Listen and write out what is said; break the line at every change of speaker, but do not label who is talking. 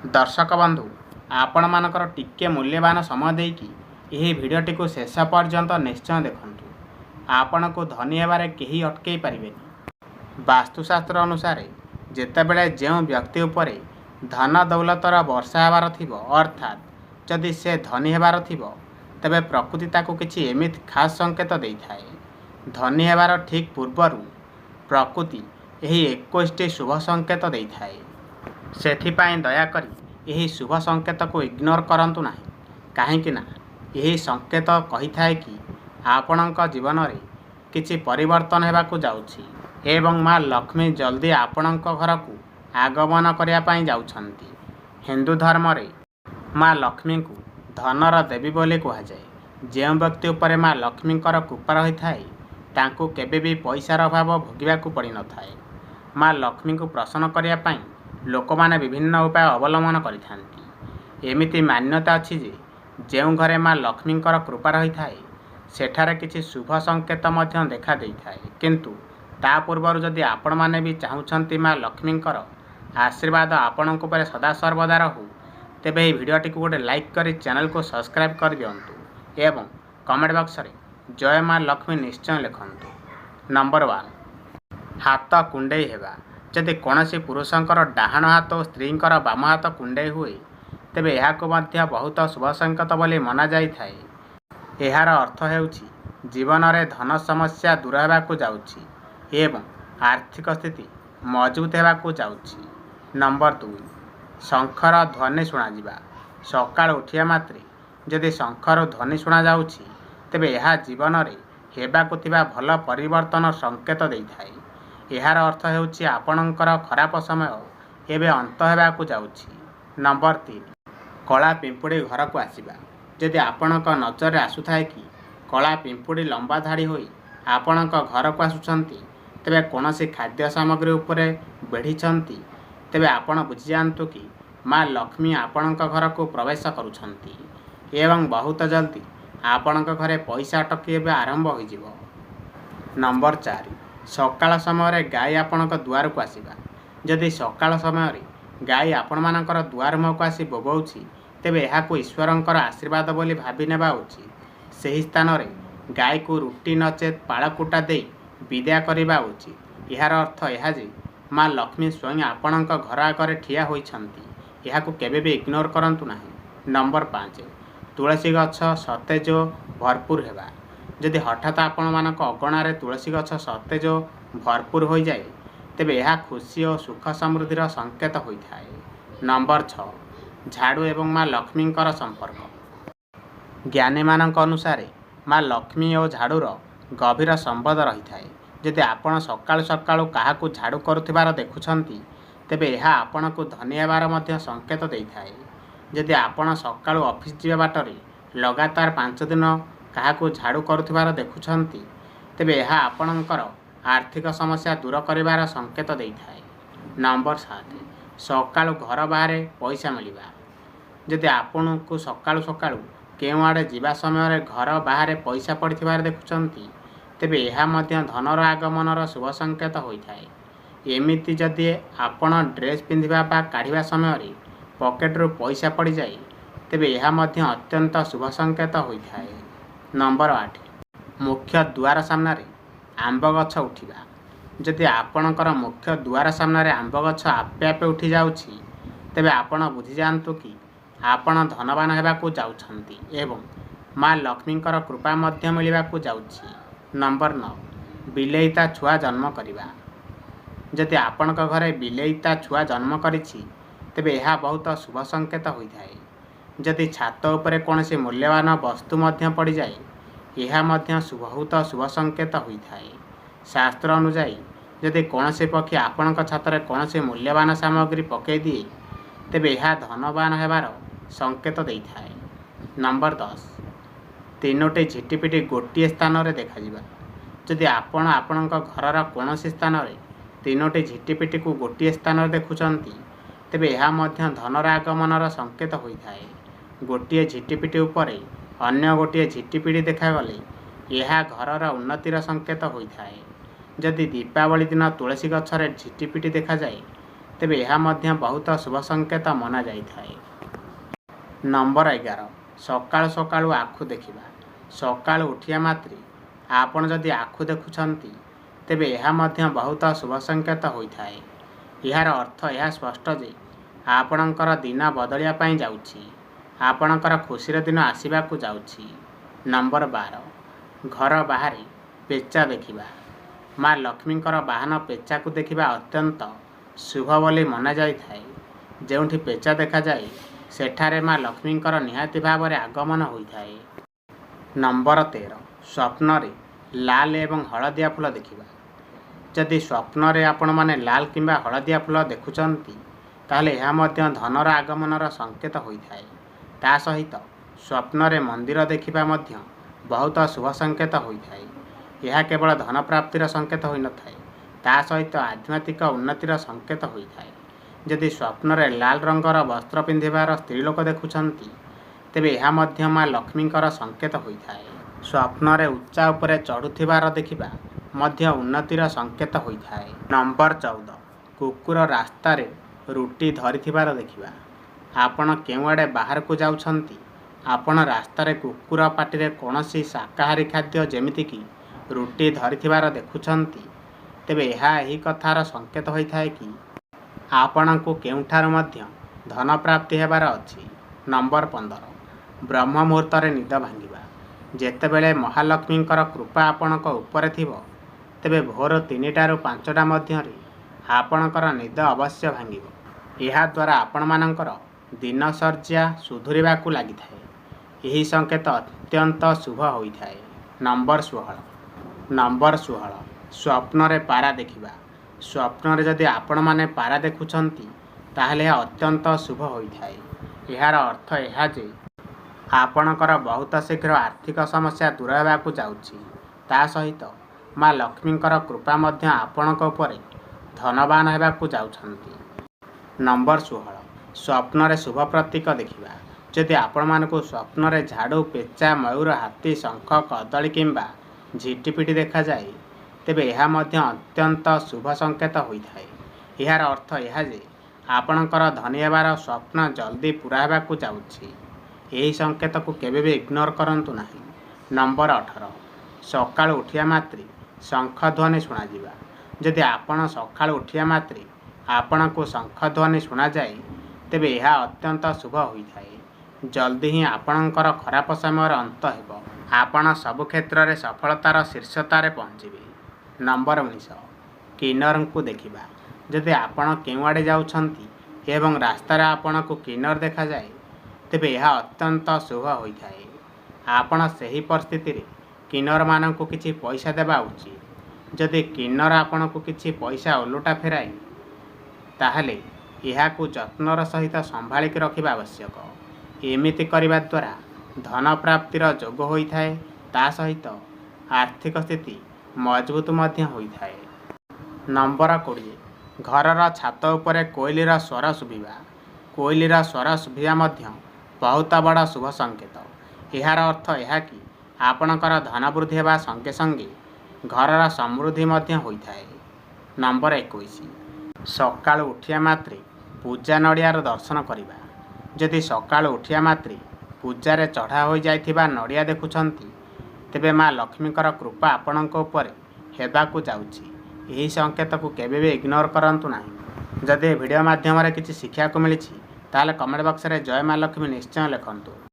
दर्शक बंधु आपण मानकर टिके मूल्यवान समय देकी यही भिडटी को शेष पर्यंत निश्चय देखंतु। आपण को धनी हेबारे केही अटकई पारिबेनी। वास्तुशास्त्र अनुसार जेतेबेले जेउ व्यक्ति उपरे धन दौलतर वर्षा हेबार थिबो अर्थात जदि से धनी हेबार थिबो तेबे प्रकृति ताकू किछि एमिति खास संकेत देइथाए। धनी हेबार ठीक पूर्वरु प्रकृति एही 21टी शुभ संकेत देइथाए। सेथिपाई दयाकरी यही शुभ संकेत को इग्नोर करंतु नाही, काहेकि ना यही संकेत कही थाए कि आपणक जीवन में किछि परिवर्तन हेबाकु जाउछि एवं माँ लक्ष्मी जल्दी आपणक घर को आगमन करिया पाई जाउछंती। हिंदू धर्म रे माँ लक्ष्मी को धनर देवी बोली कहुए। जो व्यक्ति उपरे माँ लक्ष्मींकर कृपा रही थाए तांको केबे भी पैसार अभाव भोगिबाकू पड़ी न थाए। माँ लक्ष्मी को प्रसन्न करिया पाई लोक माने विभिन्न उपाय अवलंबन करिथांती। एमिति मान्यता अछि जे जेउ घरे माँ लक्ष्मींकर कृपा रही थाए सेठारे किछि शुभ संकेत मध्य देखा देई थाए। किंतु ता पूर्वर जदि आपण माने भी चाहुछंती माँ लक्ष्मींकर आशीर्वाद आपणक उपरे सदा सर्वदा रहू तेबे एही भिडियोटी को गोटे लाइक करी चैनल को सब्सक्राइब कर दियंतु एवं कमेंट बॉक्स रे जय माँ लक्ष्मी निश्चय लिखंतु। नंबर 1 हाथ कुंडेई हेबा। जदि कौनसी पुरुषंकर डाहाण हाथ और स्त्रींकर बाम हाथ कुंडेई हुए तेबे एहाको मध्य बहुत शुभ संकेत बोली मना जाई थाए। एहार अर्थ हेउछि जीवन में धन समस्या दूर हेबाकू जाउछि एवं आर्थिक स्थिति मजबूत हेबाकू जाउछि। नंबर 2 शंखर ध्वनि शुणा जिबा। सकाळ उठिया मात्रे जदि शंखर ध्वनि शुणा जाउछि तेबे एहा जीवन में हेबाकू थिबा भल परिवर्तन संकेत देइथाए। एहार अर्थ हेउछि आपणकर खराब समय एबे अंत हेबाकू जाउछि। नंबर 3 कला पिंपुड़ी घर को आसीबा। जदि आपणक नजर आसुथाए कि कला पिंपुड़ी लंबा धाड़ी होई आपणक घर को आसुछंती तेबे कोनोसी खाद्य सामग्री उपरे बेढ़िछंती तेबे आपण बुझी जानतु कि माँ लक्ष्मी आपणक घर को प्रवेश करुछंती एवं बहुत जल्दी आपणक घरे पैसा अटकीबा आरंभ होइजिबो। नंबर 4 सकाळ समय गाय आपणक दुआर को आसीबा। जदि सकाळ समय गाय आपण मानकर दुआर मुह को आसी बोबौछि तेबे एहाको ईश्वरंकर आशीर्वाद बोली भाबी नेबा उचित। सही स्थान रे गाय को रुटी नचेत पाळकुटा देई विदा करिबा उचित। एहार अर्थ एहा जे माँ लक्ष्मी स्वयं आपणक घर आगरे ठिया होइछंती। एहाको केबे भी इग्नोर करंतु नाही। नंबर 5 तुलसी गछ सतेज भरपूर हेबा। जदि हठात आपण मानक अगणार तुलसी गछ सतेज भरपूर हो जाए तेबे यह खुशी और सुख समृद्धि संकेत होता है। नंबर 6 झाड़ू एवं माँ लक्ष्मींकर संपर्क। ज्ञानी मानक अनुसार माँ लक्ष्मी और झाड़ूर गभीर संबंध रही थाए। जदि आपण सकाळु सकाळु काहाकू झाड़ू करुथिबार देखुछंती तेबे यह आपण को धनी हेबार मध्य संकेत देइथाए। जदि आपण सकाळु ऑफिस जीवा बाटरे लगातार 5 दिन काहाकू झाड़ू करुथिबार देखुछंती तेबे यह आपणकर आर्थिक समस्या दूर करिवार संकेत देइथाए। नंबर 7 सकाळु घर बाहर पैसा मिलिबा। जदि आपण को सकाळु सकाळु केउ आड़े जीवा समय घर बाहर पैसा पड़िथिबार देखुछंती तेबे यह मध्य धनर आगमनर शुभ संकेत होइथाए। एमिति जदि आपण ड्रेस पिंधिबा बा काढ़िबा समय पॉकेट रू पैसा पड़ जाए तेबे यह मध्य अत्यंत शुभ संकेत होइथाए। नंबर 8 मुख्य द्वार सामने आंब गछ उठिबा। जदि आपणकर मुख्य द्वार सामने आंब गछ आपे आपे उठी जाउछि तेबे आपण बुझी जानतु कि आपण धनवान हेबाकू जाउछंती एवं माँ लक्ष्मींकर कृपा मध्य मिलिबाकू जाउछि। नंबर 9 बिलेईता छुआ जन्म करिबा। जदि आपणक घरे बिलेईता छुआ जन्म करिछि तेबे यह बहुत शुभ संकेत होइथाए। जदि छात उपरे कौनसी मूल्यवान वस्तु मध्य पड़ जाए यह मध्य बहुत शुभ संकेत होइथाए। शास्त्र अनुसार जदि कौनसी पक्षी आपणक छातरे कौनसी मूल्यवान सामग्री पकई दिए तेबे यह धनवान हेबार संकेत देइथाए। नंबर 10 तीनोटी झिटिपिटी गोटे स्थान रे देखाजिबा। जदि आपण आपणक घरर कौनसी स्थान रे तीनोटी झिटिपिटी को गोटे स्थान रे देखुछंती तेबे यह मध्य धनर आगमनर संकेत होइथाए। गोटे झिटिपिटी उपरे अन्य गोटे झिटिपिटी देखागले यह घरर उन्नतिर संकेत होइथाए। जदि दीपावली दिन तुलसी गछरे झिटिपिटी देखा जाए ତେବେ ଏହା ମଧ୍ୟ ବହୁତ ଶୁଭ ସଂକେତ ମନାଯାଇଥାଏ। ନମ୍ବର 11 ସକାଳୁ ସକାଳୁ ଆଖୁ ଦେଖିବା। ସକାଳୁ ଉଠିବା ମାତ୍ରେ ଆପଣ ଯଦି ଆଖୁ ଦେଖୁଛନ୍ତି ତେବେ ଏହା ମଧ୍ୟ ବହୁତ ଶୁଭ ସଂକେତ ହୋଇଥାଏ। ଏହାର ଅର୍ଥ ଏହା ସ୍ପଷ୍ଟ ଯେ ଆପଣଙ୍କର ଦିନ ବଦଳିବା ପାଇଁ ଯାଉଛି। ଆପଣଙ୍କର ଖୁସିର ଦିନ ଆସିବାକୁ ଯାଉଛି। ନମ୍ବର 12 ଘର ବାହାରେ ପେଚା ଦେଖିବା। ମା ଲକ୍ଷ୍ମୀଙ୍କର ବାହନ ପେଚାକୁ ଦେଖିବା ଅତ୍ୟନ୍ତ ଶୁଭ ବୋଲି ମନାଯାଇଥାଏ। ଯେଉଁଠି ପେଚା ଦେଖାଯାଏ ସେଠାରେ ମା ଲକ୍ଷ୍ମୀଙ୍କର ନିହାତି ଭାବରେ ଆଗମନ ହୋଇଥାଏ। ନମ୍ବର 13 ସ୍ୱପ୍ନରେ ଲାଲ ଏବଂ ହଳଦିଆ ଫୁଲ ଦେଖିବା। ଯଦି ସ୍ୱପ୍ନରେ ଆପଣମାନେ ଲାଲ କିମ୍ବା ହଳଦିଆ ଫୁଲ ଦେଖୁଛନ୍ତି ତାହେଲେ ଏହା ମଧ୍ୟ ଧନର ଆଗମନର ସଂକେତ ହୋଇଥାଏ। ତା ସହିତ ସ୍ୱପ୍ନରେ ମନ୍ଦିର ଦେଖିବା ମଧ୍ୟ ବହୁତ ଶୁଭ ସଂକେତ ହୋଇଥାଏ। ଏହା କେବଳ ଧନ ପ୍ରାପ୍ତିର ସଂକେତ ହୋଇନଥାଏ, ତା ସହିତ ଆଧ୍ୟାତ୍ମିକ ଉନ୍ନତିର ସଂକେତ ହୋଇଥାଏ। ଯଦି ସ୍ୱପ୍ନରେ ଲାଲ ରଙ୍ଗର ବସ୍ତ୍ର ପିନ୍ଧିବାର ସ୍ତ୍ରୀ ଲୋକ ଦେଖୁଛନ୍ତି ତେବେ ଏହା ମଧ୍ୟ ମା ଲକ୍ଷ୍ମୀଙ୍କର ସଂକେତ ହୋଇଥାଏ। ସ୍ୱପ୍ନରେ ଉଚ୍ଚା ଉପରେ ଚଢ଼ୁଥିବାର ଦେଖିବା ମଧ୍ୟ ଉନ୍ନତିର ସଂକେତ ହୋଇଥାଏ। ନମ୍ବର 14 କୁକୁର ରାସ୍ତାରେ ରୁଟି ଧରିଥିବାର ଦେଖିବା। ଆପଣ କେଉଁଆଡ଼େ ବାହାରକୁ ଯାଉଛନ୍ତି, ଆପଣ ରାସ୍ତାରେ କୁକୁର ପାଟିରେ କୌଣସି ଶାକାହାରୀ ଖାଦ୍ୟ ଯେମିତିକି ରୁଟି ଧରିଥିବାର ଦେଖୁଛନ୍ତି ତେବେ ଏହା ଏହି କଥାର ସଂକେତ ହୋଇଥାଏ କି ଆପଣଙ୍କୁ କେଉଁଠାରୁ ମଧ୍ୟ ଧନ ପ୍ରାପ୍ତି ହେବାର ଅଛି। ନମ୍ବର 15 ବ୍ରହ୍ମ ମୁହୂର୍ତ୍ତରେ ନିଦ ଭାଙ୍ଗିବା। ଯେତେବେଳେ ମହାଲକ୍ଷ୍ମୀଙ୍କର କୃପା ଆପଣଙ୍କ ଉପରେ ଥିବ ତେବେ ଭୋର 3ଟାରୁ 5ଟା ମଧ୍ୟରେ ଆପଣଙ୍କର ନିଦ ଅବଶ୍ୟ ଭାଙ୍ଗିବ। ଏହାଦ୍ୱାରା ଆପଣମାନଙ୍କର ଦିନଚର୍ଯ୍ୟା ସୁଧୁରିବାକୁ ଲାଗିଥାଏ। ଏହି ସଂକେତ ଅତ୍ୟନ୍ତ ଶୁଭ ହୋଇଥାଏ। ନମ୍ବର 16 ସ୍ୱପ୍ନରେ ପାରା ଦେଖିବା। ସ୍ୱପ୍ନରେ ଯଦି ଆପଣମାନେ ପାରା ଦେଖୁଛନ୍ତି ତାହେଲେ ଏହା ଅତ୍ୟନ୍ତ ଶୁଭ ହୋଇଥାଏ। ଏହାର ଅର୍ଥ ଏହା ଯେ ଆପଣଙ୍କର ବହୁତ ଶୀଘ୍ର ଆର୍ଥିକ ସମସ୍ୟା ଦୂର ହେବାକୁ ଯାଉଛି। ତା ସହିତ ମା ଲକ୍ଷ୍ମୀଙ୍କର କୃପା ମଧ୍ୟ ଆପଣଙ୍କ ଉପରେ ଧନବାନ ହେବାକୁ ଯାଉଛନ୍ତି। ନମ୍ବର 16 ସ୍ୱପ୍ନରେ ଶୁଭ ପ୍ରତୀକ ଦେଖିବା। ଯଦି ଆପଣମାନଙ୍କୁ ସ୍ୱପ୍ନରେ ଝାଡ଼ୁ, ପେଚା, ମୟୂର, ହାତୀ, ଶଙ୍ଖ, କଦଳୀ କିମ୍ବା ଝିଟିପିଟି ଦେଖାଯାଏ ତେବେ ଏହା ମଧ୍ୟ ଅତ୍ୟନ୍ତ ଶୁଭ ସଂକେତ ହୋଇଥାଏ। ଏହାର ଅର୍ଥ ଏହା ଯେ ଆପଣଙ୍କର ଧନୀ ହେବାର ସ୍ୱପ୍ନ ଜଲ୍ଦି ପୂରା ହେବାକୁ ଯାଉଛି। ଏହି ସଂକେତକୁ କେବେ ବି ଇଗ୍ନୋର କରନ୍ତୁ ନାହିଁ। ନମ୍ବର 18 ସକାଳୁ ଉଠିବା ମାତ୍ରେ ଶଙ୍ଖ ଧ୍ୱନି ଶୁଣାଯିବା। ଯଦି ଆପଣ ସକାଳୁ ଉଠିବା ମାତ୍ରେ ଆପଣଙ୍କୁ ଶଙ୍ଖ ଧ୍ୱନି ଶୁଣାଯାଏ ତେବେ ଏହା ଅତ୍ୟନ୍ତ ଶୁଭ ହୋଇଥାଏ। ଜଲ୍ଦି ହିଁ ଆପଣଙ୍କର ଖରାପ ସମୟର ଅନ୍ତ ହେବ। ଆପଣ ସବୁ କ୍ଷେତ୍ରରେ ସଫଳତାର ଶୀର୍ଷତାରେ ପହଞ୍ଚିବେ। ନମ୍ବର 19 କିନ୍ନରଙ୍କୁ ଦେଖିବା। ଯଦି ଆପଣ କେଉଁଆଡ଼େ ଯାଉଛନ୍ତି ଏବଂ ରାସ୍ତାରେ ଆପଣଙ୍କୁ କିନ୍ନର ଦେଖାଯାଏ ତେବେ ଏହା ଅତ୍ୟନ୍ତ ଶୁଭ ହୋଇଥାଏ। ଆପଣ ସେହି ପରିସ୍ଥିତିରେ କିନ୍ନରମାନଙ୍କୁ କିଛି ପଇସା ଦେବା ଉଚିତ। ଯଦି କିନ୍ନର ଆପଣଙ୍କୁ କିଛି ପଇସା ଓଲଟା ଫେରାଏ ତାହେଲେ ଏହାକୁ ଯତ୍ନର ସହିତ ସମ୍ଭାଳିକି ରଖିବା ଆବଶ୍ୟକ। ଏମିତି କରିବା ଦ୍ୱାରା ଧନ ପ୍ରାପ୍ତିର ଯୋଗ ହୋଇଥାଏ, ତା ସହିତ ଆର୍ଥିକ ସ୍ଥିତି ମଜବୁତ ମଧ୍ୟ ହୋଇଥାଏ। ନମ୍ବର 20 ଘରର ଛାତ ଉପରେ କୋଇଲିର ସ୍ୱର ଶୁଭିବା। କୋଇଲିର ସ୍ୱର ଶୁଭିବା ମଧ୍ୟ ବହୁତ ବଡ଼ ଶୁଭ ସଂକେତ। ଏହାର ଅର୍ଥ ଏହା କି ଆପଣଙ୍କର ଧନ ବୃଦ୍ଧି ହେବା ସଙ୍ଗେ ସଙ୍ଗେ ଘରର ସମୃଦ୍ଧି ମଧ୍ୟ ହୋଇଥାଏ। ନମ୍ବର 21 ସକାଳୁ ଉଠିବା ମାତ୍ରେ ପୂଜା ନଡ଼ିଆର ଦର୍ଶନ କରିବା। ଯଦି ସକାଳୁ ଉଠିବା ମାତ୍ରେ ପୂଜାରେ ଚଢ଼ା ହୋଇଯାଇଥିବା ନଡ଼ିଆ ଦେଖୁଛନ୍ତି ତେବେ ମା ଲକ୍ଷ୍ମୀଙ୍କର କୃପା ଆପଣଙ୍କ ଉପରେ ହେବାକୁ ଯାଉଛି। ଏହି ସଂକେତକୁ କେବେ ବି ଇଗ୍ନୋର କରନ୍ତୁ ନାହିଁ। ଯଦି ଏ ଭିଡ଼ିଓ ମାଧ୍ୟମରେ କିଛି ଶିଖିବାକୁ ମିଳିଛି ତାହେଲେ କମେଣ୍ଟ ବକ୍ସରେ ଜୟ ମା ଲକ୍ଷ୍ମୀ ନିଶ୍ଚୟ ଲେଖନ୍ତୁ।